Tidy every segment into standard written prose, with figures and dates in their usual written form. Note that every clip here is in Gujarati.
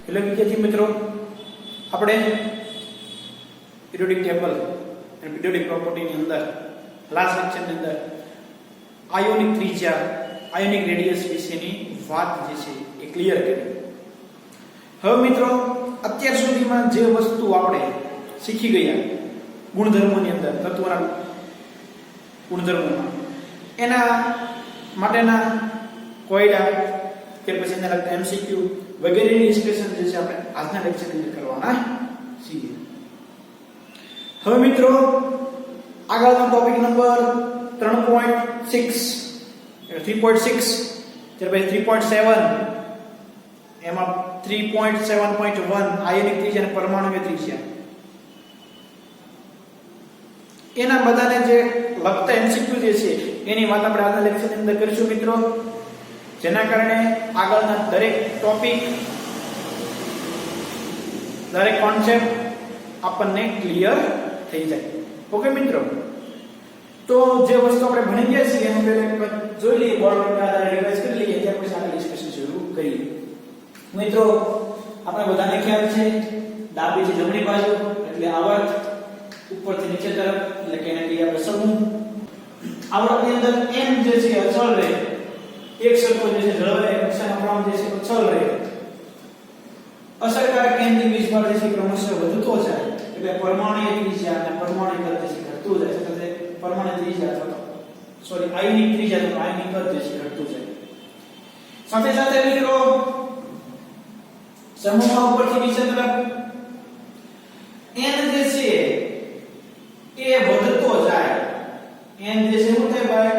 હેલો વિદ્યાર્થી મિત્રો, આપણે પીરિયોડિક ટેબલ અને પીરિયોડિક પ્રોપર્ટીની અંદર લાસ્ટ લેક્ચરની અંદર આયોનિક ત્રિજ્યા, આયોનિક રેડિયસ વિશેની વાત જે છે એ ક્લિયર કરી. હવે મિત્રો, અત્યાર સુધીમાં જે વસ્તુ આપણે શીખી ગયા ગુણધર્મોની અંદર, તત્વના ગુણધર્મોમાં, એના માટેના કોયડા કે પછી એના લગતા એમસીક્યુ વગેરેની ડિસ્કશન જે છે આપણે આજના લેક્ચરની અંદર કરવાના છીએ. હવે મિત્રો, આગળનો ટોપિક નંબર 3.6 ત્યાર પછી 3.7 એમાં 3.7.1 આયોનિક ત્રિજ્યા અને પરમાણુય ત્રિજ્યા, એના બધાને જે લગતા એમસીક્યુ જે છે એની વાત આપણે આજના લેક્ચરની અંદર કરીશું મિત્રો, જેના કારણે આગળના દરેક ટોપિક, દરેક કોન્સેપ્ટ આપણને ક્લિયર થઈ જાય. ઓકે મિત્રો, તો જે વસ્તુ આપણે ભણી ગયા છીએ એનું પહેલા જોઈ લઈએ, બોર્ડ પર આધારે રિવાઇઝ કરી લઈએ, ત્યાર પછી આપણે ડિસ્કશન શરૂ કરીએ. મિત્રો, આપણે બધાને ખ્યાલ છે ડાબીથી જમણી બાજુ એટલે આવર્ત, ઉપરથી નીચે તરફ એટલે કે એને કહીએ આપણે સમૂહ. આવર્તની અંદર m જે છે અચળ રહે, એક સરખો જે છે જળવાય, કક્ષાનો ક્રમ જે છે અચળ રહે. અસરકારક કેન્દ્રીય વીજભાર જે છે ક્રમશઃ વધતો જાય એટલે પરમાણુય ત્રિજ્યા અને પરમાણુય કદ જે છે ઘટતું જાય, એટલે પરમાણુ ત્રિજ્યા અથવા આયનિક ત્રિજ્યા અથવા આયનિક કદ જે છે ઘટતું જાય. સાથે સાથે મિત્રો, સમૂહમાં ઉપરથી નીચે તરફ n જે છે એ વધતો જાય. n જે છે શું થાય ભાઈ?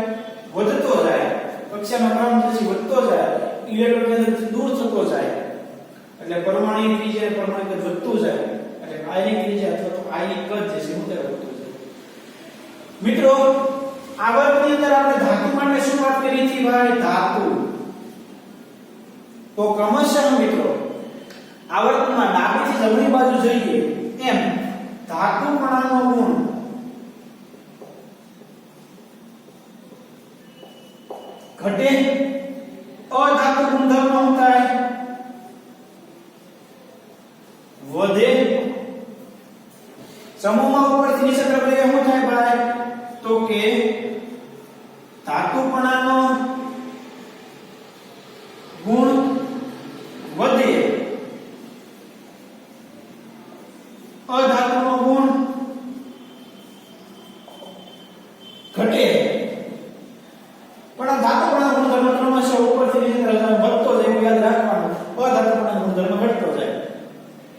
વધતો જાય. કક્ષાનો ક્રમ જે છે વધતો જાય, ઇલેક્ટ્રોન કેન્દ્રથી દૂર થતો જાય એટલે પરમાણુય ત્રિજ્યા અને પરમાણુ કદ વધતું જાય એટલે આયનિક ત્રિજ્યા અથવા તો આયનિક કદ જે છે શું થાય? વધતું જાય. મિત્રો, આવર્તની અંદર આપણે ધાતુ માટે શું વાત કરી હતી ભાઈ? ધાતુ. તો ક્રમશઃ મિત્રો, આવર્તમાં ડાબીથી જમણી બાજુ જઈએ એમ ધાતુપણાનો ગુણ ઘટે, અધાતુ ગુણધર્મ શું થાય? વધે. સમૂહમાં ઉપરથી નીચે તરફ લઈએ શું થાય ભાઈ? તો કે ધાતુપણાનો ગુણ વધે, અધાતુનો ગુણ ઘટે. પણ આ ધાતુપણાનો ગુણધર્મ ક્રમશઃ ઉપરથી નીચે તરફ વધતો જાય એવું યાદ રાખવાનું. અધાતુપણાનો ગુણધર્મ ઘટતો જાય.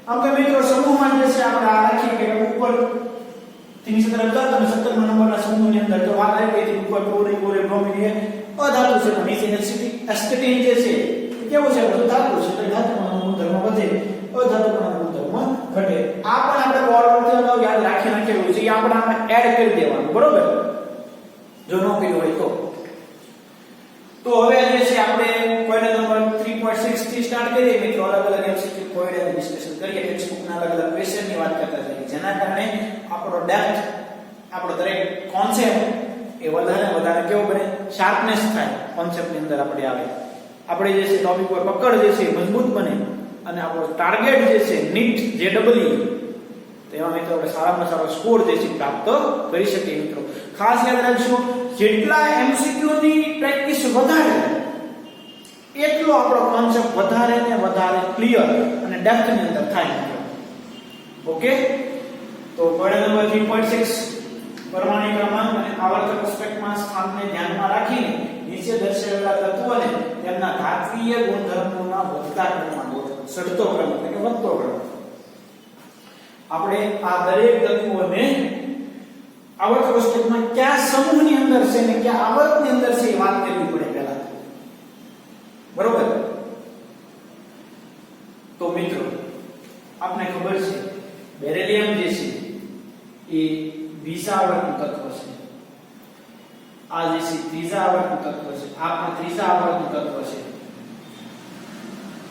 આમ કે મિત્રો, સમૂહમાં જે છે આપણે આ રાખીએ કે ઉપર થી નીચે તરફ જતા અને 17 નંબરના સમૂહની અંદર તો વાત આવી ગઈ ઉપર ક્લોરીન, બ્રોમિન એ અધાતુ છે, પણ નીચે એસ્ટેટિન જે છે કેવું છે? બધું ધાતુ છે, એટલે ધાતુપણાનો ગુણધર્મ વધે, અધાતુપણાનો ગુણધર્મ ઘટે. આ પણ આપણે બોર્ડ પર યાદ રાખી નાખેલું છે, આપણે એડ કરી દેવાનું, બરોબર? જો ન કર્યું હોય તો હવે જે છે આપણે કોયડા નંબર 3.6 થી સ્ટાર્ટ કરીએ મિત્રો. અલગ અલગ એમસીક્યુ કોયડાનું ડિસ્કશન કરીએ, ટેક્સ્ટબુકના અલગ અલગ ક્વેશ્ચનની વાત કરતા જઈએ, જેના કારણે આપણો ડેપ્થ, આપણો દરેક કોન્સેપ્ટ એ વધારે કેવો બને? શાર્પનેસ થાય કોન્સેપ્ટની અંદર આપણે આવે. આપણે જે છે ટોપિક પર પકડ જે છે મજબૂત બને અને આપણો ટાર્ગેટ જે છે નીટ જેડબલઈ, તેમાં મિત્રો આપણે સારામાં સારો સ્કોર જે છે પ્રાપ્ત કરી શકીએ. મિત્રો ખાસ યાદ રાખજો, જેટલા એમસીક્યુ ની પ્રેક્ટિસ વધારે એટલો આપણો કોન્સેપ્ટ વધારે ને વધારે ક્લિયર અને ડેપ્થ ની અંદર થાય. ઓકે, તો કોયડા નંબર 3.6 પરમાણુ ક્રમાંક અને આવર્તક કોષ્ટકમાં સ્થાનને ધ્યાનમાં રાખીને નીચે દર્શાવેલા તત્વોને તેમના ધાત્વીય ગુણધર્મોના વધતા ક્રમમાં ગોઠવો. ચડતો ક્રમ એટલે કે વધતો ક્રમ. આપણે આ દરેક તત્વોને આવર્ત કોષ્ટકમાં કયા સમૂહની અંદર છે ને કયા આવર્તની અંદર છે એ વાત કરવી પડે પહેલા, બરોબર? તો મિત્રો, આપને ખબર છે બેરિલિયમ જે છે એ બીજા આવર્તનું તત્વ છે, આ જે છે ત્રીજા આવર્તનું તત્વ છે, આ પણ ત્રીજા આવર્તનું તત્વ છે,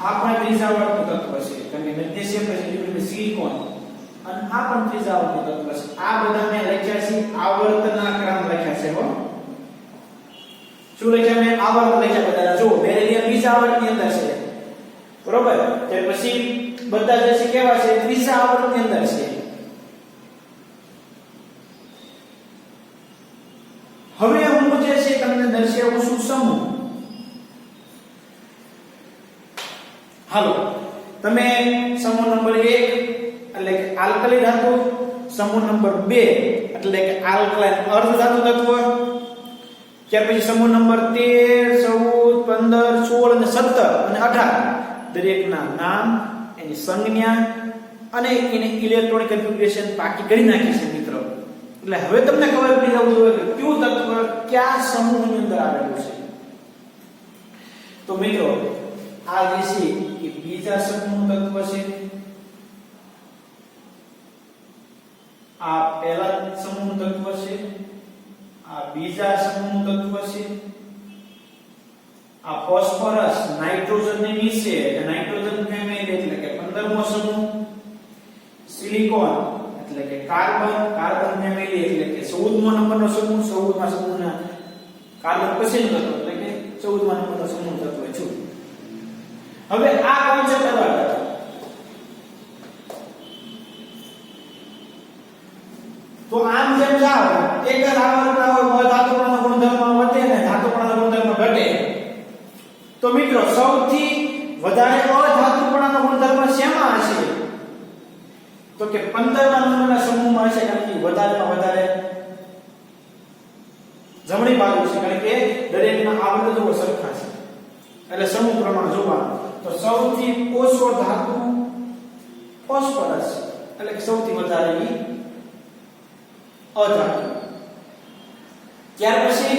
આ પણ ત્રીજા આવર્તનું તત્વ છે, કારણ કે મેગ્નેશિયમ પછી સિલિકોન, અને આ પણ ત્રીજા આવર્તનું તત્વ છે. આ બધાને લખ્યા છે આવર્તના ક્રમ લખ્યા છે. હો, શું લખ્યા? મેં આવર્ત લખ્યા બધા. જો બેરિલિયમ બીજા આવર્તની અંદર છે, પછી બધા જે છે કેવા છે ત્રીજા આવર્તની અંદર છે. હવે હું જે છે તમને દર્શાવું છું સમૂહ. હાલો તમે સમૂહ નંબર 1 એટલે કે આલ્કલી ધાતુ, સમૂહ નંબર 2 એટલે કે આલ્કલાઇન અર્ધ ધાતુ તત્વ, ત્યાર પછી સમૂહ નંબર 13, 14, 15, 16 અને 17 અને 18 દરેકના નામ, એની સંજ્ઞા અને એની ઇલેક્ટ્રોનિક કન્ફિગ્યુરેશન પાકી કરી નાખી છે મિત્રો. એટલે હવે તમને ખબર પડી જવું જોઈએ કે કયું તત્વ કયા સમૂહની અંદર આવેલું છે. તો મિત્રો આ જે છે એ બીજા સમૂહનું તત્વ છે, આ પહેલા સમૂહનું તત્વ છે, આ બીજા સમૂહનું તત્વ છે, આ ફોસ્ફરસ નાઇટ્રોજન ની નીચે નાઇટ્રોજન ફેમિલી એટલે કે 15મો સમૂહ, સિલિકોન એટલે કે કાર્બન ફેમિલી એટલે કે 14મો નંબરનો સમૂહ, 14મા સમૂહના કાર્બન પછીનો તત્વ એટલે કે 14મા નંબરનો સમૂહ તત્વ છે. હવે આ કોન્સેપ્ટ અલગ તો આમ જેમ જાવ એક જ આવર્તન ધાતુકણના ગુણધર્મ વધે ને ધાતુકણના ગુણધર્મ ઘટે. તો મિત્રો સૌથી વધારે અધાતુકણના ગુણધર્મ શેમાં હશે? તો કે 15મા નંબરના સમૂહમાં હશે, કારણ કે વધારેમાં વધારે જમણી બાજુ છે, કારણ કે દરેકના આવર્તનો સરખા છે એટલે સમૂહ પ્રમાણ જોવાનું. તો સૌથી ઓછો ધાતુ ફોસ્ફરસ એટલે કે સૌથી વધારે અધાતુ. ત્યાર પછી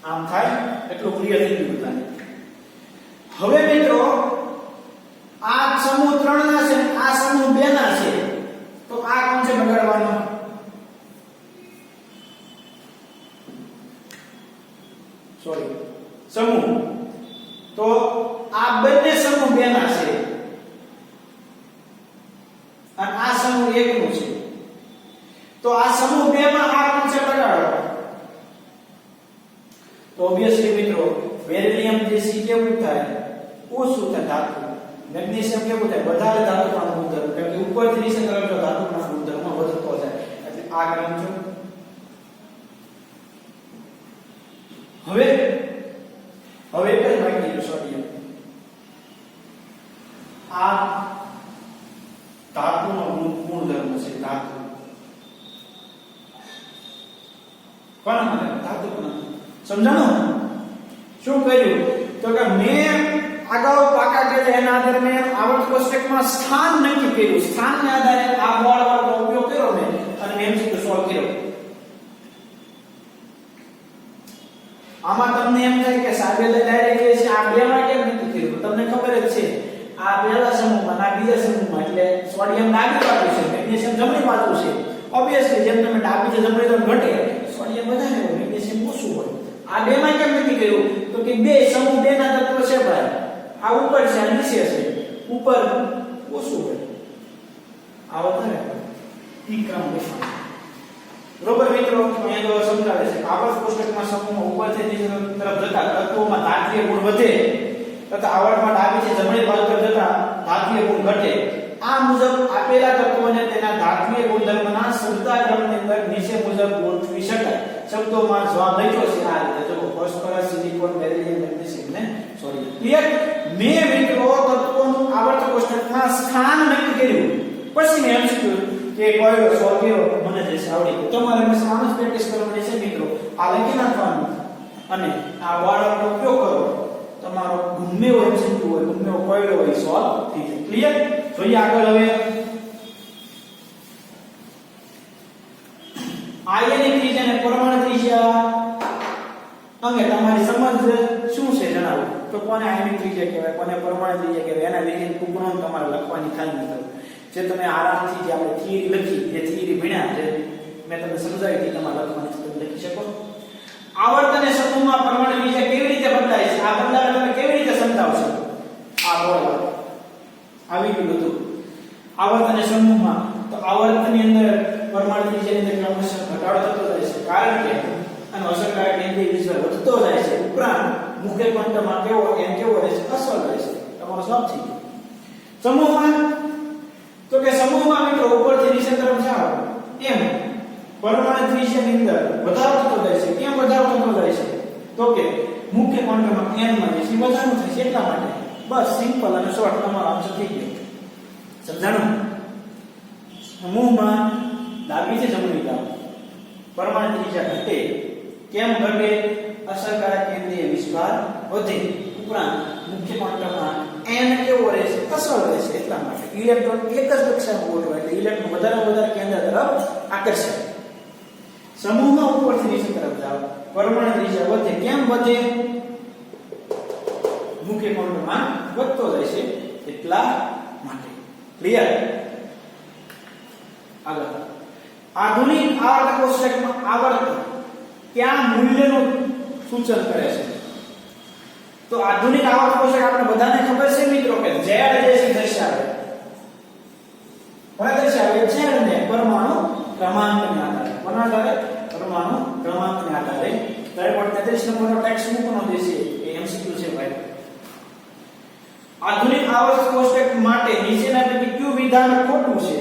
આમ થાય એટલું ક્લિયર થઈ ગયું બધાને. હવે મિત્રો આ સમૂહ 3 ના છે, આ સમૂહ 2 ના છે, તો આ કોણ છે બગાડવાનો? સોરી સમૂહ. તો આ બંને સમૂહ 2 ના છે અને આ સમૂહ 1 નું છે. તો આ સમૂહ 2 માં આ કોન્સેપ્ટ લગાડો તો ઓબવિયસલી મિત્રો બેરિલિયમ જે છે કેવું થાય? ઓછું થાય ધાતુ. મેગ્નેશિયમ કેવું થાય? વધારે ધાતુના ગુણધર્મ, કારણ કે ઉપરથી નીચે તરફ ધાતુના ગુણધર્મ વધતો જાય એટલે આ ક્રમ છે. હવે એક જ બાકી છે સોડિયમ. આ ધાતુનો ગુણધર્મ છે, ધાતુ કોણ મને ધાતુ કોણ સમજાણું? શું કર્યું? તો કે મેં અગાઉ પાકા કર્યા એના આધારે મેં આવર્ત કોષ્ટકમાં સ્થાન નક્કી કર્યું. સ્થાનના આધારે આ બોર્ડનો ઉપયોગ કર્યો મેં અને મેં એમસીક્યુ સોલ્વ કર્યો. આમાં તમને એમ થાય કે સાબેલે ડાયરેક્ટ છે આ બે માં કેમ નક્કી કર્યું? તમને ખબર જ છે આ પહેલા સમૂહમાં આ બીજા સમૂહમાં એટલે સોડિયમ ડાબી બાજુ છે, મેગ્નેશિયમ જમણી બાજુ છે. ઓબવિયસલી જેમ તમે ડાબી થી જમણી તરફ ઘટે સોડિયમ વધારે હોય, મેગ્નેશિયમ ઓછું હોય. આ બે માં કેમ નક્કી કર્યું? તો કે બે સમૂહ 2 ના તત્વ છે ભાઈ, આ ઉપર છે આ નીચે છે, ઉપર ઓછું હોય આ વધારે ઈ ક્રમ દેખાય. બરોબર મિત્રો, અહીંયા તો સમજાવે છે આવર્ત કોષ્ટકમાં સમૂહ ઉપરથી નીચે તરફ જતા તત્વોમાં ધાત્રીય ગુણ વધે તથા આવર્તમાં ડાબીથી જમણી બાજુ તરફ જતા ધાત્રીય ગુણ ઘટે. આ મુજબ આપેલા તત્વોને તેના ધાત્રીય ગુણધર્મના શબ્દાક્રમની અંદર નીચે મુજબ ગોઠવી શકાય. શબ્દોમાં જવાબ લખ્યો છે આ રીતે, જો ફોસ્ફરસ, સિલિકોન, બેરિલિયમ, મેગ્નેશિયમ ને સોડિયમ. ક્લિયર? મેં મિત્રો તત્વોનું આવર્ત કોષ્ટકમાં સ્થાન નક્કી કર્યું, પછી મેં એમસીક્યુ કે કોયડો સોલ્વ કર્યો, મને જે આવડી ગયું. તમારે બસ આમ જ પ્રેક્ટિસ કરવાની છે મિત્રો. આ લખી નાખવાનું અને આ બોર્ડનો ઉપયોગ કરો. તમારો ગમે એવો એમસીક્યુ હોય, ગમે એવો કોયડો હોય સોલ્વ થઈ જાય. ક્લિયર? જોઈએ આગળ. હવે આયનિક ત્રિજ્યા અને પરમાણુ ત્રિજ્યા અંગે તમારી સમજ શું છે જણાવો. તો કોને આયનિક ત્રિજ્યા કહેવાય, કોને પરમાણુ ત્રિજ્યા કહેવાય, એના વિશે ટૂંકમાં તમારે લખવાની ખાલી નથી. જે તમે આરામથી જે આપણે થિયરી લખી, જે થિયરી ભણ્યા છે મેં તમને સમજાવી હતી, તમારે લખવાની છે, તમે લખી શકો. આવર્ત અને સમૂહમાં પરમાણુ ત્રિજ્યા કેવી રીતે બદલાય છે, આ બદલાવ તમે કેવી રીતે સમજાવશો? આ બોર્ડ આવી ગયું હતું આવર્ત અને સમૂહમાં. તો આવર્તની અંદર પરમાણુ ત્રિજ્યાની અંદર ક્રમશઃ ઘટાડો થતો જાય છે, કારણ કે અને અસરકારક કેન્દ્રીય વિસ્તાર વધતો જાય છે. ઉપરાંત મુખ્ય ક્વોન્ટમમાં કેવો રહેશે? અસર રહેશે. તમારો જવાબ થઈ ગયો. સમૂહમાં તો કે સમૂહમાં મિત્રો ઉપરથી નીચે તરફ જાઓ એમ પરમાણુ ત્રિજ્યાની અંદર વધારો થતો જાય છે. કેમ વધારો થતો જાય છે? તો કે મુખ્ય ક્વોન્ટમમાં n માં જે વધારો થાય છે એટલા માટે. બસ સિમ્પલ અને શોર્ટ તમારો આન્સર થઈ ગયો. સમજાણું? સમૂહમાં ડાબીથી જમણી તરફ પરમાણુ ત્રિજ્યા ઘટે. કેમ ઘટે? અસરકારક કેન્દ્રીય વિસ્તાર વધે. ઉપરાંત મુખ્ય ક્વોન્ટમમાં n કેવો રહેશે? અસર રહેશે એટલા માટે. ઇલેક્ટ્રોન એક જ કક્ષામાં ગોઠવાય એટલે ઇલેક્ટ્રોન વધારે કેન્દ્ર તરફ આકર્ષાય. સમૂહમાં ઉપરથી નીચે તરફ જાઓ પરમાણુ ત્રિજ્યા વધે. કેમ વધે? મુખ્ય ક્વોન્ટમમાં વધતો જાય છે એટલા માટે. ક્લિયર? આગળ આધુનિક આવર્ત કોષ્ટકમાં આવર્ત ક્યાં મૂલ્યનું સૂચન કરે છે? તો આધુનિક આવર્ત કોષ્ટક આપણે બધાને ખબર છે મિત્રો કે z જે છે દર્શાવે. કોને દર્શાવે? z ને પરમાણુ ક્રમાંકને આધારે. કોના આધારે? પરમાણુ ક્રમાંકને આધારે. 3.33 નંબરનો ટેક્સ્ટ બુકનો જે છે એ MCQ છે ભાઈ. આધુનિક આવર્ત કોષ્ટક માટે નીચેના પૈકી કયું વિધાન ખોટું છે?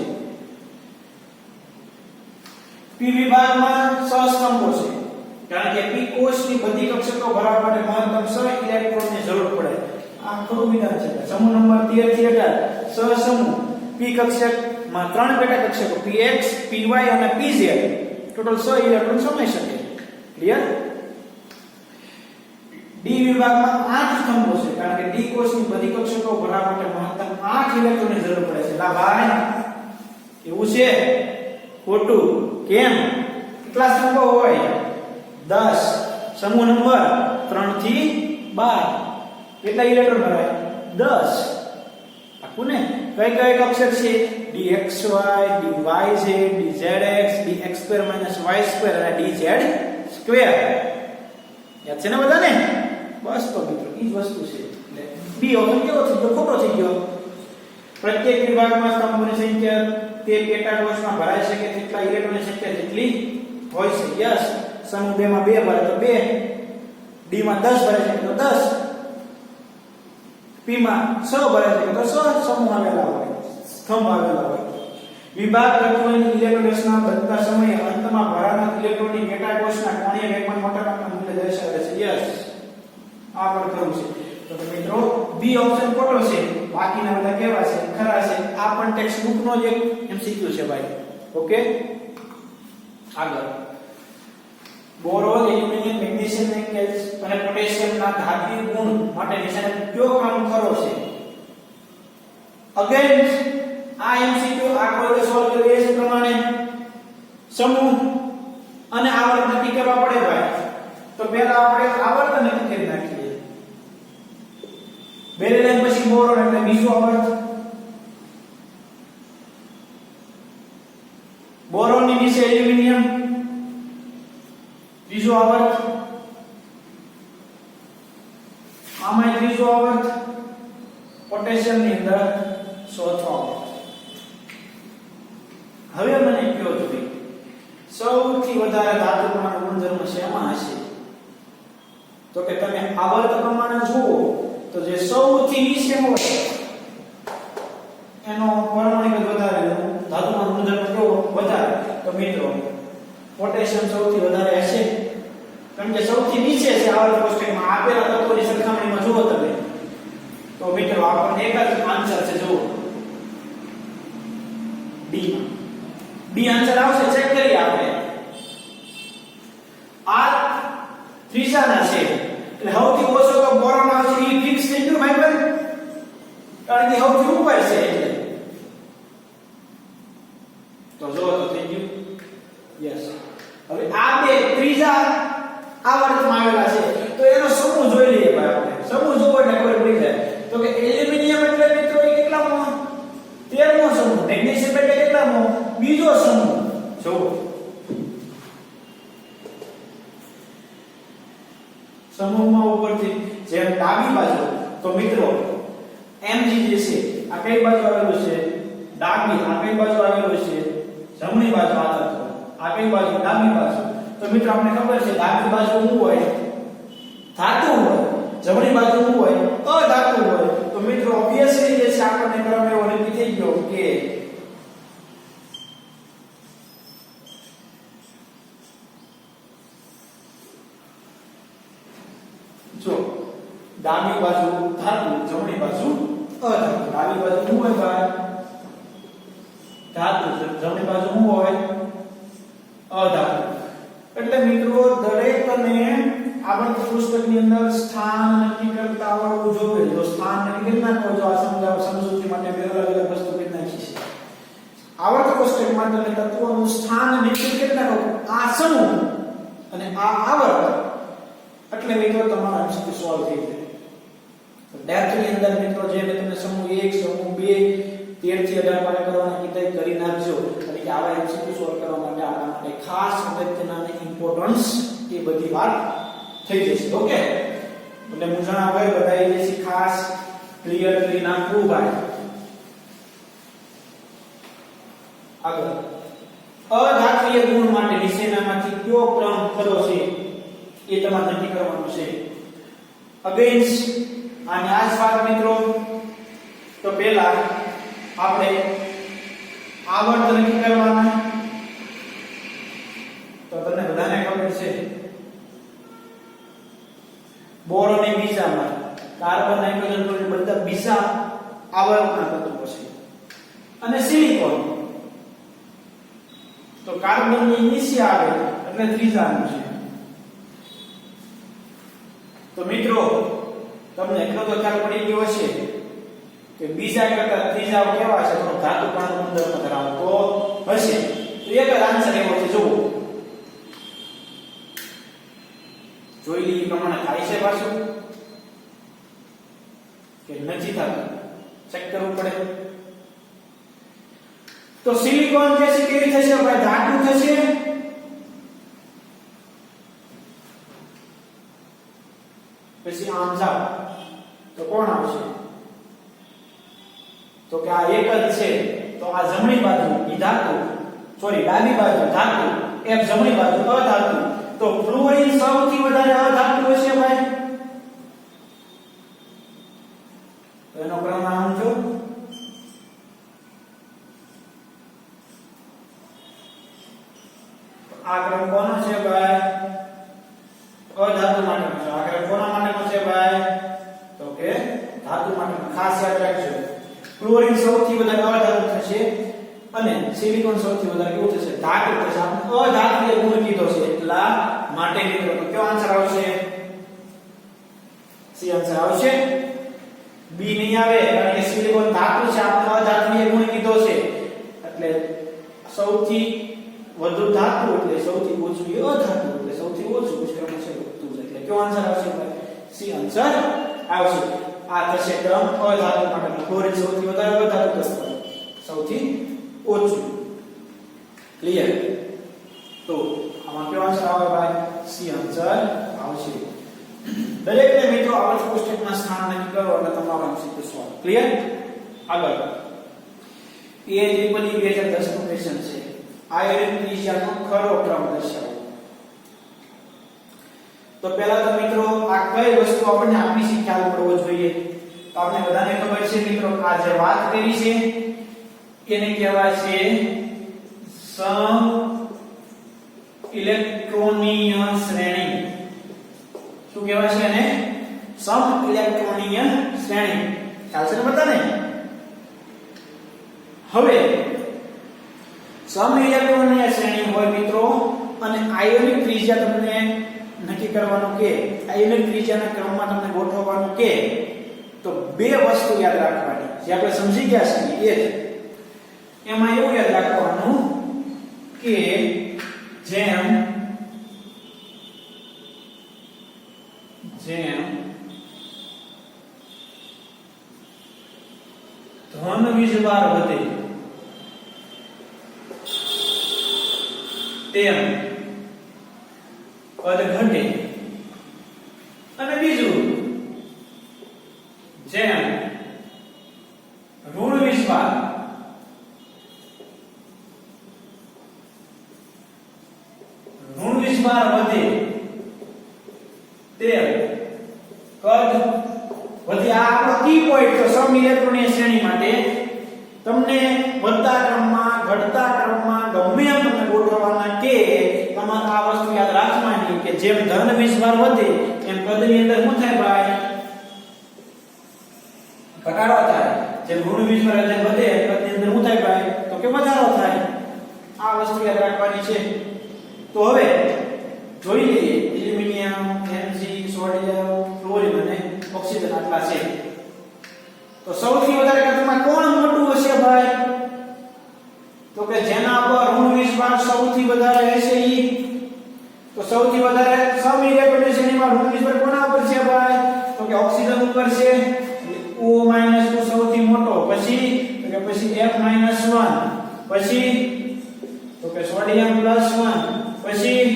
p વિભાગમાં સહસ્તંભો છે. કારણ કે p કોષની બધી કક્ષકો ભરવા માટે મહત્તમ 6 ઇલેક્ટ્રોનની જરૂર પડે. આ ખરું વિધાન છે. સમૂહ નંબર 13 થી 18 સહસમૂહ p કક્ષકમાં 3 પેટા કક્ષકો px, py અને pz ટોટલ 6 ઇલેક્ટ્રોન સમાઈ શકે. ક્લિયર? d વિભાગમાં 8 સ્તંભો છે. કારણ કે d કોષની બધી કક્ષકો ભરવા માટે મહત્તમ 8 ઇલેક્ટ્રોનની જરૂર પડે છે. લા ભાઈ એવું છે? ખોટું. કેમ? કેટલા સ્તંભો હોય? 10. સમૂહ નંબર 3 થી 12 કેટલા ઇલેક્ટ્રોન ભરાય? 10. આખું ને? કઈ અક્ષર છે? dxy, dyz, dzx, dx2 y2 અને dz2. યાદ છે ને બધાને? બસ તો મિત્રો ઈ જ વસ્તુ છે. એટલે b ઓપ્શન કેવો થઈ ગયો? ખોટો થઈ ગયો. પ્રત્યેક વિભાગમાં સ્તંભોની સંખ્યા તે પેટા કોષમાં ભરાઈ શકે તેટલા ઇલેક્ટ્રોનની સંખ્યા જેટલી હોય છે. યસ. સમૂહ 2 માં 2 ભરાય તો 2, d માં 10 ભરાય છે તો 10, p માં 6 ભરાય છે તો 6 સમૂહ આવેલા હોય, સ્તંભ આવેલા હોય. વિભાગ લખવાની ઇલેક્ટ્રોન રચના બનતા સમયે અંતમાં ભરાનાર ઇલેક્ટ્રોનની પેટા કોષના કોણીય વેગમાન મોટાભાગના મૂલ્ય દર્શાવે છે. યસ. આ પણ ખરું છે. તો મિત્રો b ઓપ્શન ખોટો છે. બાકીના બધા કેવા છે? ખરા છે. આ પણ ટેક્સ્ટ બુક નો જ એક MCQ છે ભાઈ. ઓકે? આગળ બોરોન, એલ્યુમિનિયમ, મેગ્નેશિયમ, નિકેલ અને પોટેશિયમના ધાત્વિક ગુણ માટે નિશાન કયો ક્રમ ખરો છે? અગેન આ MCQ આ કોઈ સોલ્વ કરીએ છે પ્રમાણે સમૂહ અને આવર્ત નક્કી કરવા પડે ભાઈ. તો પહેલા આપણે આવર્ત નક્કી કરી નાખીએ. બેરિલિયમ પછી બોરોન એટલે બીજો આવર્ત. બોરોન ની નીચે એલ્યુમિનિયમ ત્રીજો આવર્ત, આમાં ત્રીજો આવર્ત, પોટેશિયમ ની અંદર ચોથો આવર્ત. હવે મને કયો તો ભાઈ સૌથી વધારે ધાતુના ગુણધર્મ શેમાં હશે? તો કે તમે આવર્ત પ્રમાણે જુઓ તો જે સૌથી નીચે હોય એનો પરમાણુ વધારે, ધાતુનો ગુણધર્મ કેવો? વધારે. તો મિત્રો પોટેશિયમ સૌથી વધારે હશે કારણ કે સૌથી નીચે છે આવર્ત કોષ્ટકમાં. આપેલા તત્વોની સરખામણીમાં જુઓ તમે તો મિત્રો આપણને એક જ આન્સર છે. જુઓ ડી આન્સર આવશે. ચેક કરીએ આપણે. આ ત્રીજાના છે એટલે સૌથી ઓછો તો બોરોન આવશે. ઈ ફિક્સ થઈ ગયું ભાઈ બન, કારણ કે સૌથી ઉપર છે એટલે. તો જો તો થઈ ગયું. યસ. હવે આ બે ત્રીજા આવર્તમાં આવેલા છે તો એનો સમૂહ જોઈ લઈએ ભાઈ આપણે. સમૂહ જોવો એટલે ખબર પડી જાય. તો કે એલ્યુમિનિયમ એટલે મિત્રો એ કેટલામો? 13મો સમૂહ. મેગ્નેશિયમ એટલે કેટલામો? બીજો સમૂહ. જો સમૂહમાં ઉપરથી જેમ ડાબી બાજુ તો મિત્રો Mg જે છે આ કઈ બાજુ આવેલું છે? ડાબી. આ કઈ બાજુ આવેલું છે? જમણી બાજુ. આ તત્વ આ કઈ બાજુ? ડાબી બાજુ. તો મિત્રો આપણે ખબર છે ડાબી બાજુ શું હોય ધાતુ હોય જમણી બાજુ શું હોય અધાતુ હોય તો મિત્રો ઓબ્વિયસલી જે છે આપણને ક્રમ એવો નક્કી થઈ ગયો કે જો ડાબી બાજુ ધાતુ જમણી બાજુ અધાતુ ડાબી બાજુ શું હોય ભાઈ ધાતુ જમણી બાજુ શું હોય અધાતુ એટલે મિત્રો દરેકને આવર્ત પુસ્તકની અંદર સ્થાન નક્કી કરતા આવડવું જોઈએ જો સ્થાન નક્કી કરી નાખો જો આ સમજૂતી માટે બે અલગ અલગ વસ્તુ કરી નાખી છે આવર્ત પુસ્તક માટે તત્વોનું સ્થાન નક્કી કરી નાખો આ સમૂહ અને આ આવર્ત એટલે મિત્રો તમારા MCQ સોલ્વ થઈ જાય ડેપ્થ ની અંદર મિત્રો જે મેં તમને સમૂહ 1 સમૂહ 2 13 થી 18 પારે કરવાના કીધા કરી નાખજો એટલે કે આવા MCQ સોલ્વ કરવા માટે આપણા માટે ખાસ અગત્યના અને ઇમ્પોર્ટન્સ એ બધી વાત થઈ જશે ઓકે એટલે હું જણાવે બધાએ જે છે ખાસ ક્લિયર કરી નાખવું ભાઈ આગળ અધાત્મીય ગુણ માટે નીચેનામાંથી કયો ક્રમ ખરો છે એ તમારે નક્કી કરવાનું છે અગેન્સ્ટ અને આ સ્વાદ મિત્રો તો પહેલા આપણે આવર્ત નક્કી કરવાના તો તમને બધાને ખબર છે બોરો અને બીજામાં કાર્બન નાઇટ્રોજન ક્લોરીન બધા બીજા આવર્તના તત્વો છે અને સિલિકોન તો કાર્બન ની નીચે આવે એટલે ત્રીજાનું છે તો મિત્રો તમને એટલો તો ખ્યાલ પડી ગયો હશે કે બીજા કરતા ત્રીજા કેવા છે તો ધાતુ કણનો ગુણધર્મ ધરાવતો હશે તો એક જ આન્સર એવો છે જુઓ જોઈ લઈએ પ્રમાણે થાય છે પાછું કે નથી થતું ચેક કરવું પડે તો સિલિકોન જે છે કેવી થશે ભાઈ ધાતુ થશે પછી આમ જાવ તો કોણ આવશે તો કે આ એક જ છે તો આ જમણી બાજુ ઈ ધાતુ સોરી ડાબી બાજુ ધાતુ એક જમણી બાજુ અધાતુ તો ફ્લોરિન સૌથી વધારે અધાતુ હશે ભાઈ તો એનો ક્રમ આમ જો આ ક્રમ કોનો છે ભાઈ અધાતુ માટેનો છે આ ક્રમ કોના માટેનો છે ભાઈ તો કે ધાતુ માટેનો ખાસ યાદ રાખજો ક્લોરીન સૌથી વધારે અધાતુ થશે અને સિલિકોન સૌથી વધારે કેવું થશે ધાતુ થશે આપણે અધાતુએ ગુણ કીધો છે એટલા માટે મિત્રો કયો આન્સર આવશે સી આન્સર આવશે બી નહીં આવે કારણ કે સિલિકોન ધાતુ છે આપણે અધાતુએ ગુણ કીધો છે એટલે સૌથી વધુ ધાતુ એટલે સૌથી ઓછું અધાતુ એટલે સૌથી ઓછું ક્રમ છે વધતું છે એટલે કયો આન્સર આવશે ભાઈ સી આન્સર આવશે આ થશે ક્રમ અધાતુ માટે ક્લોરીન સૌથી વધારે અધાતુ તત્વ સૌથી ઓછું ક્લિયર તો આમાં કયો આન્સર આવે ભાઈ સી આન્સર આવશે દરેકને મિત્રો આવર્ત કોષ્ટકમાં સ્થાન નક્કી કરો એટલે તમારો MCQ સોલ્વ ક્લિયર આગળ એ ટ્રિપલ 2010 નું ક્વેશ્ચન છે આયર્ન ત્રિજ્યાનો ખરો ક્રમ દર્શાવો તો પહેલા તો મિત્રો આ કઈ વસ્તુ આપણને આપી છે ખ્યાલ પડવો જોઈએ તો આપણે બધાને ખબર છે મિત્રો આ જે વાત કરી છે એને કહેવાય છે સમ ઇલેક્ટ્રોનીય શ્રેણી શું કહેવાય છે એને સમ ઇલેક્ટ્રોનીય શ્રેણી ખ્યાલ છે ને બધાને હવે સમ ઇલેક્ટ્રોનીય શ્રેણી હોય મિત્રો અને આયોનિક ત્રિજ્યા તમને નક્કી કરવાનું કે આયોનિક ત્રિજ્યાના ક્રમમાં તમને ગોઠવવાનું કે તો બે વસ્તુ યાદ રાખવાની જે આપણે સમજી ગયા છીએ એ એમાં એવું યાદ રાખવાનું કે જેમ ધન વીજભાર વધે તેમ પદ ઘટે અને બીજું જેમ ઋણ વીજભાર વધે તેમ કદ વધે. આ આપણો કી પોઈન્ટ તો સમ ઇલેક્ટ્રોનની શ્રેણી માટે તમને વધતા ક્રમમાં ઘટતા ક્રમમાં ગમે એમ તમને ગોઠવવાના કે તમારે આ વસ્તુ યાદ રાખવાની કે જેમ ધન વિસ્ભાર વધે એમ કદની અંદર શું થાય ભાઈ? ઘટાડો થાય. જેમ ઋણ વિસ્ભાર વધે કદની અંદર શું થાય ભાઈ? તો કે વધારો થાય. આ વસ્તુ યાદ રાખવાની છે. તો હવે જોઈ લઈએ એલ્યુમિનિયમ, Mg, સોડિયમ, ક્લોરીન અને ઓક્સિજન આટલા છે. તો સૌથી વધારે કદમાં કોણ મોટું હશે ભાઈ? તો કે જેના પર ઋણ વિસ્ભાર સૌથી વધારે હશે ઈ. તો સૌથી વધારે સમ ઇલેક્ટ્રોનની શ્રેણીમાં ઋણ વિસ્ભાર કોના ઉપર છે ભાઈ? તો કે ઓક્સિજન ઉપર છે. O- નો સૌથી મોટો, પછી તો કે પછી F-1, પછી તો કે સોડિયમ +1, પછી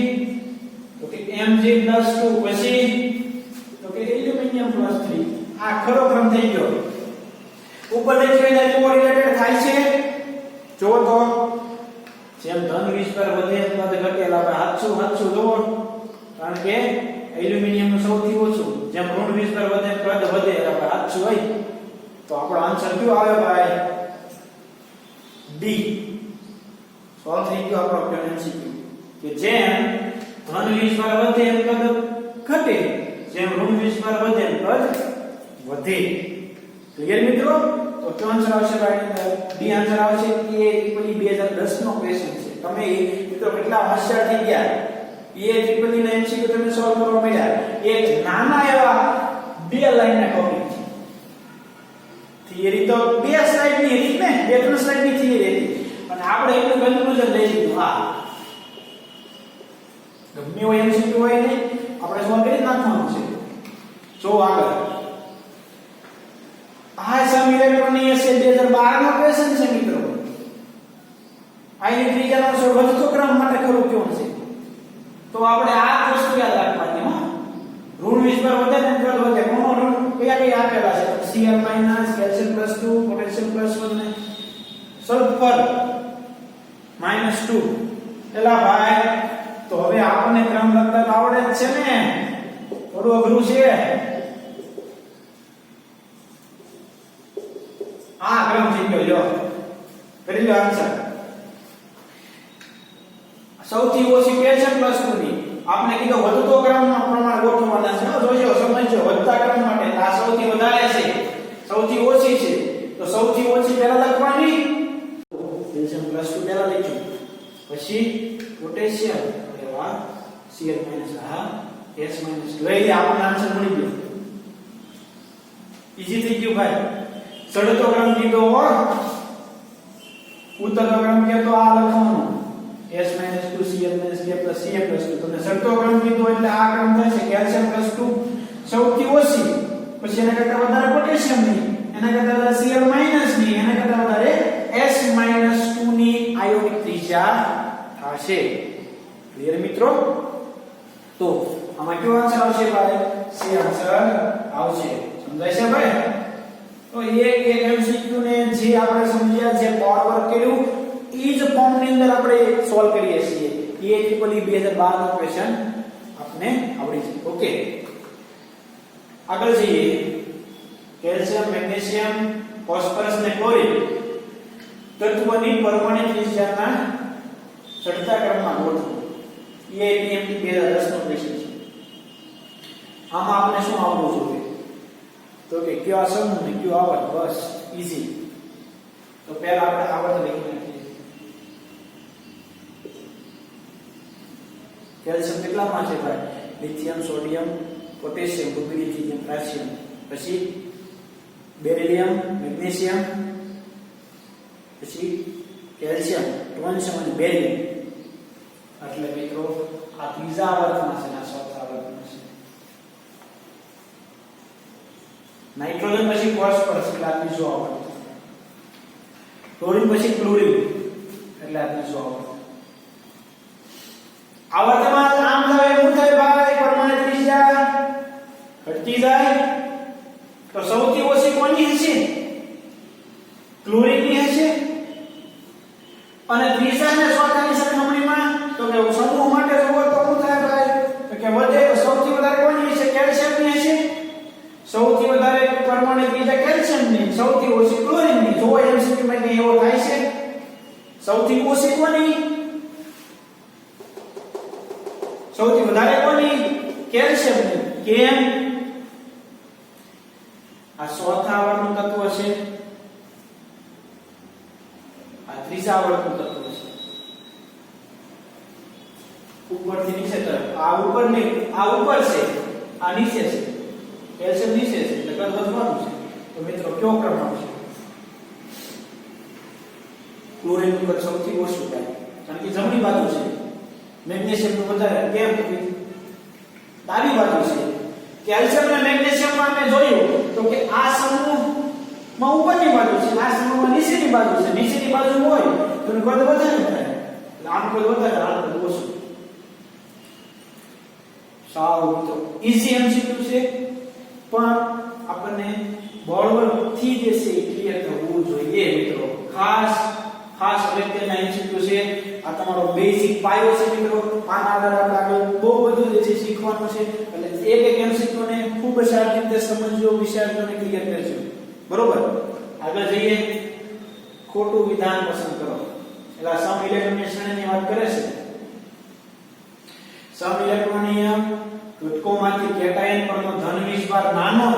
તો કે Mg+2, પછી તો કે એલ્યુમિનિયમ +3. આ ખરો ક્રમ થઈ ગયો. ઉપર લખ્યું એના કોરિલેટેડ થાય છે. જો તો જેમ ધન વિસ્ભાર વધે કદ ઘટેલા આપણે હાચું જોવો. કારણ કે એલ્યુમિનિયમ નું સૌથી ઓછું, જેમ ઋણ વિસ્ભાર વધે કદ વધે એટલે આપણે હાચું હોય. તો આપણો આન્સર કયો આવે ભાઈ? ડી. સોલ્વ થઈ ગયો આપણો MCQ કે જેમ ધન વિસ્ભાર વધે એમ કદ ઘટે, જેમ ઋણ વિસ્ભાર વધે એમ કદ વધે. ક્લિયર મિત્રો? તો કયો આન્સર આવશે ભાઈ? ડી આન્સર આવશે. કે ટ્રિપલી 2010 નો ક્વેશ્ચન છે. તમે મિત્રો કેટલા હોશિયાર થઈ ગયા. ટ્રિપલી ના MCQ તમે સોલ્વ કરવા મળ્યા. એક નાના એવા 2 લાઈન ના ટોપિક છે. થિયરી તો 2 સ્લાઇડ ની હતી ને, 2-3 સ્લાઇડ ની થિયરી હતી. અને આપણે એટલું કન્ક્લુઝન લઈ લીધું. હા, ગમે હોય MCQ હોય ને આપણે સોલ્વ કરી નાખવાનું છે. જો આગળ આ સમ ઇલેક્ટ્રોનની હશે 2012 નો ક્વેશ્ચન છે મિત્રો. આની ત્રીજાનો છે વધતો ક્રમ માટે ખરું કેવું છે. તો આપણે આ વસ્તુ યાદ રાખવાની. હો, ઋણ વિસ્ભાર વધે ને કદ વધે. કોનો ઋણ કયા આપેલા છે? Cl- કેલ્શિયમ +2, પોટેશિયમ +1 ને સલ્ફર -2. એલા ભાઈ, તો હવે આપણને ક્રમ લખતા આવડે જ છે ને, થોડું અઘરું છે. આ ક્રમ થઈ ગયો. લ્યો કરી લો આન્સર. સૌથી ઓછી કેલ્શિયમ +2 ની આપણે કીધું વધતો ક્રમમાં પ્રમાણ ગોઠવવાના છે. જોજો સમજજો. વધતા ક્રમ માટે આ સૌથી વધારે છે, સૌથી ઓછી છે. તો સૌથી ઓછી પહેલા લખવાની. કેલ્શિયમ +2 પહેલા લખ્યું, પછી પોટેશિયમ એવા Cl- હા S-2. એટલે આપણને આન્સર મળી ગયો. ઈઝી થઈ ગયું ભાઈ. ચડતો ક્રમ કીધો હોય, ઉતરતો ક્રમ કે તો આ લખવાનું S-2 Cl- Ca+2. તમને ચડતો ક્રમ કીધો એટલે આ ક્રમ થશે કેલ્શિયમ +2 સૌથી ઓછી, પછી એના કરતા વધારે પોટેશિયમ ની, એના કરતા વધારે Cl- ની, એના કરતા વધારે S-2 ની આયોનિક ત્રિજ્યા થશે. ક્લિયર મિત્રો? તો આમાં કયો આન્સર આવશે ભાઈ? સી આન્સર આવશે. સમજાય છે ભાઈ? તો એક MCQ ને જે આપણે સમજ્યા, જે પાવર વર્ક કર્યું, ઈ જ ફોર્મ ની અંદર આપણે સોલ્વ કરીએ છીએ. એ ટ્રિપલી 2012 નો ક્વેશ્ચન આપને આવડી છે. ઓકે, આગળ જઈએ. કેલ્શિયમ, મેગ્નેશિયમ, ફોસ્ફરસ ને ક્લોરીન તત્વની પરમાણુ ત્રિજ્યાના ચડતા ક્રમમાં ગોઠવો. એ PMT 2010 નો ક્વેશ્ચન છે. આમાં આપણે શું આવવું જોઈએ? તો કે કયો સમૂહ ને કયો આવર્ત. બસ ઈઝી. તો પહેલા આપણે આવર્ત લખી નાખીએ. કેલ્શિયમ કેટલામાં છે ભાઈ? Lithium, sodium, potassium, rubidium, calcium, પછી બેરિલિયમ, મેગ્નેશિયમ, પછી કેલ્શિયમ, ટોન્શિયમ અને બેરિયમ. એટલે મિત્રો આ ત્રીજા આવર્તમાં છે, આ ચોથા આવર્તમાં છે. નાઇટ્રોજન પછી ફોસ્ફરસ એટલે આ ત્રીજો આવર્ત. ક્લોરીન પછી ક્લોરીન એટલે આ ત્રીજો આવર્ત. આવર્તમાં આમ થાય શું થાય ભાઈ? પરમાણુ ત્રિજ્યા ઘટતી જાય. તો સૌથી ઓછી કોની હશે? ક્લોરીનની હશે. અને ત્રીજા અને ચોથાની સરખામણીમાં તો કે સમૂહ માટે જોવો તો શું થાય ભાઈ? ક્યાંય એવો થાય છે? સૌથી ઓછી કોની? સૌથી વધારે કોની? કેલ્શિયમની. કેમ? આ ચોથા આવર્તનું તત્વ છે, આ ત્રીજા આવર્તનું તત્વ છે. ઉપરથી નીચે તરફ. આ ઉપર નહીં, આ ઉપર છે, આ નીચે છે. કેલ્શિયમ નીચે છે એટલે કદ વધવાનું છે. તો મિત્રો કયો ક્રમ આવશે? ક્લોરીન નું કદ સૌથી ઓછું થાય કારણ કે જમણી બાજુ છે. મેગ્નેશિયમ નું વધારે. કેમ? ડાબી બાજુ છે. કેલ્શિયમ અને મેગ્નેશિયમ માં આપણે જોયું તો કે આ સમૂહમાં ઉપરની બાજુ છે, આ સમૂહમાં નીચેની બાજુ છે. નીચેની બાજુ હોય તો કદ વધારે થાય એટલે આનું કદ વધારે, આનું કદ ઓછું. સાવ તો ઈઝી એમસીક્યુ છે પણ આપણને બળવર્ગ થી જે છે ક્લિયર થવું જોઈએ મિત્રો. ખાસ અગત્યના એમસીક્યુ છે. આ તમારો બેઝિક પાયો છે મિત્રો. આના આધારે આપણે આગળ બહુ બધું જે છે શીખવાનું છે. એટલે એક એમસીક્યુ ને ખૂબ સારી રીતે સમજજો, વિચારજો ક્લિયર કરજો. બરોબર? આગળ જઈએ. ખોટું વિધાન પસંદ કરો. એટલે સમ ઇલેક્ટ્રોનની શ્રેણીની વાત કરે છે. સમ ઇલેક્ટ્રોનિયમ ઘટકોમાંથી કેટાયન પરનો ધન વિસ્ભાર નાનો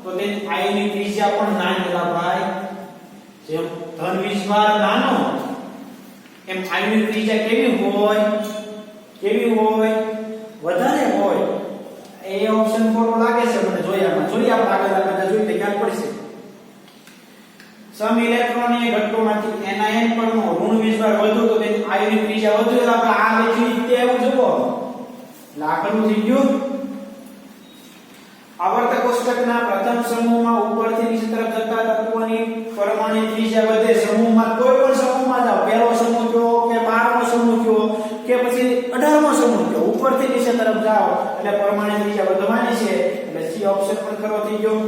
તો તેની આયનની ત્રિજ્યા પણ નાની. ભાઈ જેમ ધન વિસ્ભાર નાનો એમ આયનની ત્રિજ્યા કેવી હોય? વધારે હોય. એ ઓપ્શન ખોટો લાગે છે મને. જોઈએ આપણે આગળ જોઈએ તો ખ્યાલ પડશે. સમ ઇલેક્ટ્રોનીય ઘટકોમાંથી એનાયન પરનો ઋણ વિસ્ભાર વધુ તો તેની આયનની ત્રિજ્યા વધુ. એટલે આપણે આ લખી તે આવું જુઓ. લાકડું થઈ ગયું. આવર્તક કોષ્ટકના પ્રથમ સમૂહમાં ઉપરથી નીચે તરફ જતા તત્વોની પરમાણુ ત્રિજ્યા વધે. સમૂહમાં કોઈ પણ સમૂહમાં જાઓ, પહેલો સમૂહ કયો કે 12મો સમૂહ કયો કે પછી 18મો સમૂહ કયો, ઉપરથી નીચે તરફ જાઓ એટલે પરમાણુ ત્રિજ્યા વધવાની છે. એટલે સી ઓપ્શન પણ ખરો થઈ ગયો.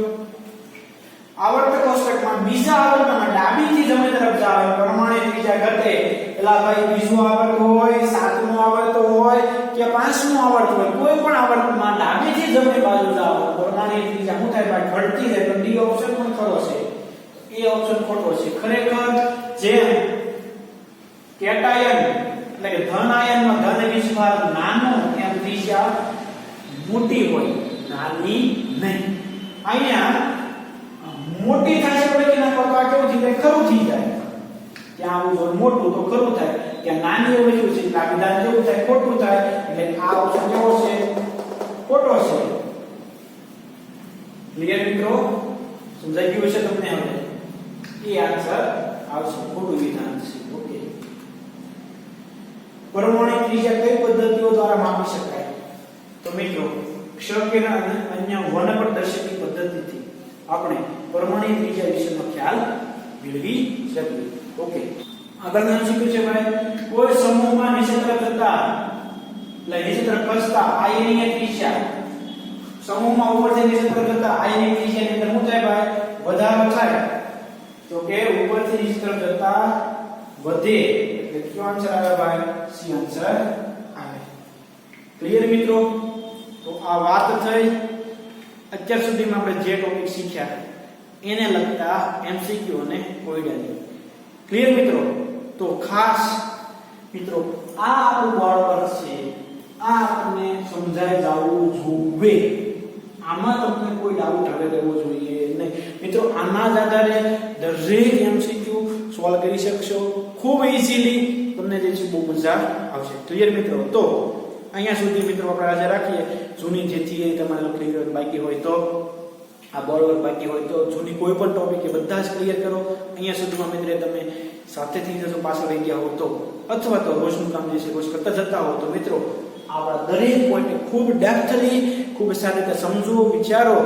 આવર્તક કોષ્ટકમાં બીજા આવર્તમાં ડાબીથી જમણી તરફ જાઓ પરમાણુ ત્રિજ્યા ઘટે. એલા ભાઈ બીજો આવર્ત હોય, સાતમો આવર્ત હોય કે પાંચમો આવર્ત હોય, કોઈ પણ આવર્તમાં ડાબીથી જમણી બાજુ જાઓ પરમાણુ ત્રિજ્યા શું થાય? ભાઈ ઘટતી જાય. તો ડી ઓપ્શન પણ ખરો છે. એ ઓપ્શન ખોટો છે. ખરેખર જેમ કેટાયન એટલે કે ધન આયનમાં ધન વિસ્ભાર નાનો એમ ત્રિજ્યા મોટી હોય, નાની નહીં. અહીંયા મોટી થાય છે એટલે ના કરતા કેવું થઈ જાય? ખરું થઈ જાય. ત્યાં આવું જો મોટું તો ખરું થાય, ત્યાં નાની એવું છે એટલે આ વિધાન કેવું થાય? ખોટું થાય. એટલે આ ઓપ્શન કેવો છે? ખોટો છે. ક્લિયર મિત્રો? સમજાઈ ગયું છે તમને? હવે એ આન્સર આવશે. ખોટું વિધાન છે. ઓકે. પરમાણુ ત્રિજ્યા કઈ પદ્ધતિઓ દ્વારા માપી શકાય? તો મિત્રો ક્ષકિરણ અને અન્ય વર્ણપટદર્શકની પદ્ધતિથી આપણે પરમાણુ ત્રિજ્યા વિશેનો ખ્યાલ મેળવી શકીએ. ઓકે. આગળનું શીખ્યું છે ભાઈ, કોઈ સમૂહમાં નીચે તરફ જતા એટલે નીચે તરફ ખસતા આયનીય ત્રિજ્યા, સમૂહમાં ઉપરથી નીચે તરફ જતા આયનીય ત્રિજ્યાની અંદર શું થાય ભાઈ? વધારો થાય. તો કે ઉપરથી નીચે તરફ જતા વધે. એટલે કયો આન્સર આવે ભાઈ? સી આન્સર આવે. ક્લિયર મિત્રો? તો આ વાત થઈ અત્યાર સુધીમાં આપણે જે ટોપિક શીખ્યા એને લગતા એમસીક્યુ અને કોયડાની. ક્લિયર મિત્રો? તો ખાસ મિત્રો આ આપણું બળવર્ગ છે. આ આપણને સમજાઈ જવું જોઈએ. આમાં તમને કોઈ ડાઉટ આવે રહેવો જોઈએ નહીં. મિત્રો આના જ આધારે દરેક એમસીક્યુ સોલ્વ કરી શકશો ખૂબ ઈઝીલી. તમને જે છે બહુ મજા આવશે. ક્લિયર મિત્રો? તો અહીંયા સુધી મિત્રો આપણે આજે રાખીએ. જૂની જેથી તમારે ક્લિયર બાકી હોય તો, આ બળવર્ગ બાકી હોય તો જૂની કોઈ પણ ટોપિક એ બધા જ ક્લિયર કરો. અહીંયા સુધીમાં મિત્રો તમે સાથેથી જશો પાછળ રહી ગયા હો તો, અથવા તો રોજનું કામ જે છે રોજ કરતા જતા હો તો મિત્રો આપણા દરેક પોઈન્ટ ખૂબ ડેપ્થલી ખૂબ સારી રીતે સમજો, વિચારો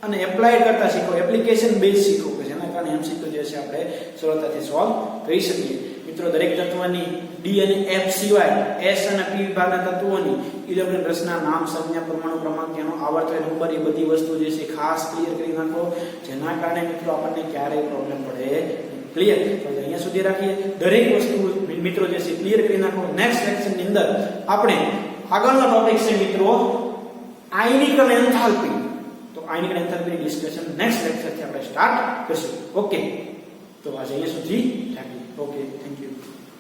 અને એપ્લાય કરતા શીખો. એપ્લિકેશન બેઝ શીખો કે જેના કારણે એમસીક્યુ જે છે આપણે સરળતાથી સોલ્વ કરી શકીએ. મિત્રો દરેક તત્વની ડી અને એફ સિવાય એસ અને પી વિભાગના તત્વોની ઇલેક્ટ્રોન રચના, નામ, સંજ્ઞા, પરમાણુ ક્રમાંક, એનો આવર્ત નંબર એ બધી વસ્તુ જે છે ખાસ ક્લિયર કરી નાખો, જેના કારણે મિત્રો આપણને ક્યારેય પ્રોબ્લેમ પડે. ક્લિયર? તો અહીંયા સુધી રાખીએ. દરેક વસ્તુ મિત્રો જે છે ક્લિયર કરી નાખો. નેક્સ્ટ લેક્ચરની અંદર આપણે આગળનો ટોપિક છે મિત્રો આયનિકલ એન્થાલ્પી. તો આયનિકલ એન્થાલ્પીની ડિસ્કશન નેક્સ્ટ લેક્ચરથી આપણે સ્ટાર્ટ કરીશું. ઓકે. તો આજે અહીંયા સુધી રાખીએ. Okay, thank you.